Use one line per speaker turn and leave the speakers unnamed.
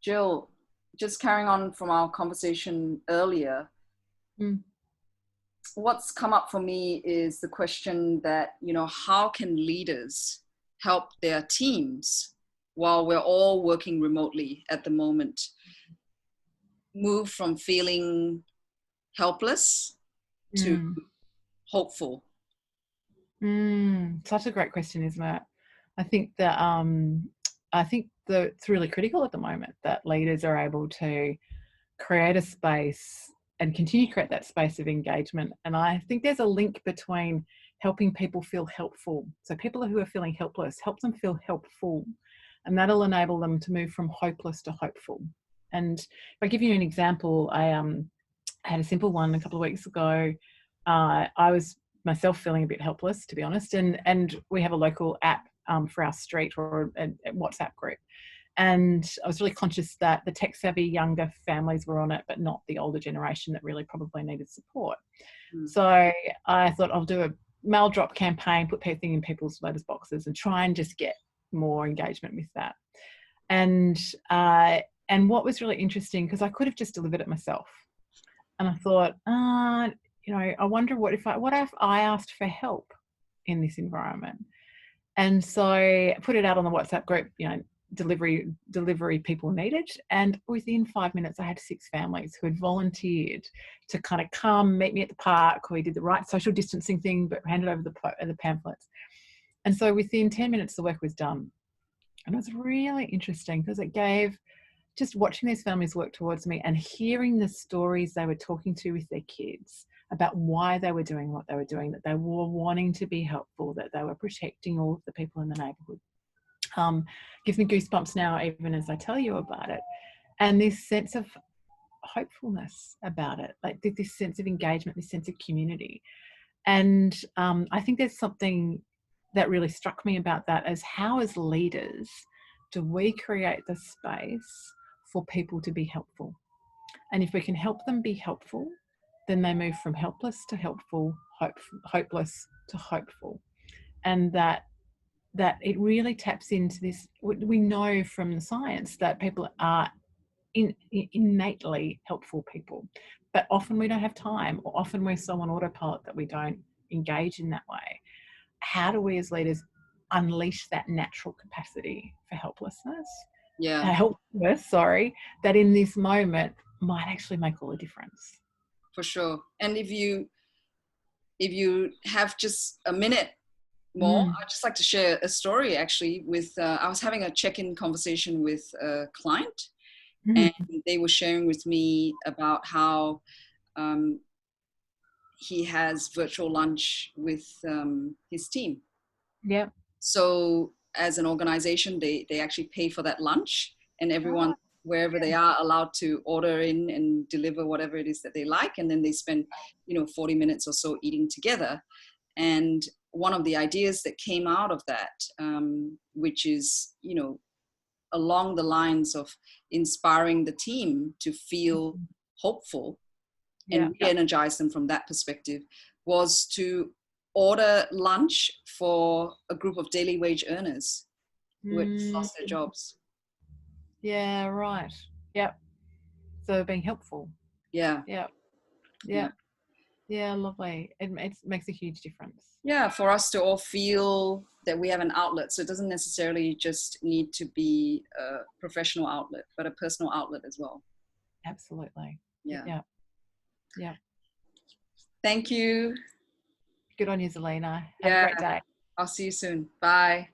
Jill, just carrying on from our conversation earlier, what's come up for me is the question that, how can leaders help their teams while we're all working remotely at the moment move from feeling helpless to hopeful?
Such a great question, isn't it? I think that it's really critical at the moment that leaders are able to create a space and continue to create that space of engagement. And I think there's a link between helping people feel helpful. So people who are feeling helpless, help them feel helpful, and that'll enable them to move from hopeless to hopeful. And if I give you an example, I had a simple one a couple of weeks ago. I was myself feeling a bit helpless, to be honest, and we have a local app for our street, or a WhatsApp group. And I was really conscious that the tech-savvy younger families were on it, but not the older generation that really probably needed support. So I thought I'll do a mail drop campaign, put everything in people's letters boxes and try and just get more engagement with that. And what was really interesting, because I could have just delivered it myself. And I thought, I wonder what if I asked for help in this environment. And so I put it out on the WhatsApp group, delivery people needed. And within 5 minutes, I had 6 families who had volunteered to kind of come meet me at the park. We did the right social distancing thing, but handed over the pamphlets. And so within 10 minutes, the work was done. And it was really interesting because it gave, just watching these families work towards me and hearing the stories they were talking to with their kids about why they were doing what they were doing, that they were wanting to be helpful, that they were protecting all of the people in the neighbourhood. Gives me goosebumps now, even as I tell you about it. And this sense of hopefulness about it, like this sense of engagement, this sense of community. And I think there's something that really struck me about that, as how, as leaders, do we create the space for people to be helpful? And if we can help them be helpful, then they move from helpless to helpful, hopeless to hopeful. And that it really taps into this. We know from the science that people are innately helpful people, but often we don't have time, or often we're so on autopilot that we don't engage in that way. How do we as leaders unleash that natural capacity for helplessness? That in this moment might actually make all the difference.
For sure. And if you have just a minute more, I'd just like to share a story actually with, I was having a check-in conversation with a client, and they were sharing with me about how he has virtual lunch with his team.
Yeah.
So as an organization, they actually pay for that lunch, and everyone, wherever they are, allowed to order in and deliver whatever it is that they like. And then they spend, 40 minutes or so eating together. And one of the ideas that came out of that, which is, along the lines of inspiring the team to feel hopeful and re-energize them from that perspective, was to order lunch for a group of daily wage earners who had lost their jobs.
Yeah, right. Yep. So being helpful.
Yeah.
Yep. Yeah. Yeah, lovely. It makes a huge difference.
Yeah, for us to all feel that we have an outlet. So it doesn't necessarily just need to be a professional outlet, but a personal outlet as well.
Absolutely.
Yeah.
Yeah. Yeah.
Thank you.
Good on you, 𝗛𝗚. Have a great day.
I'll see you soon. Bye.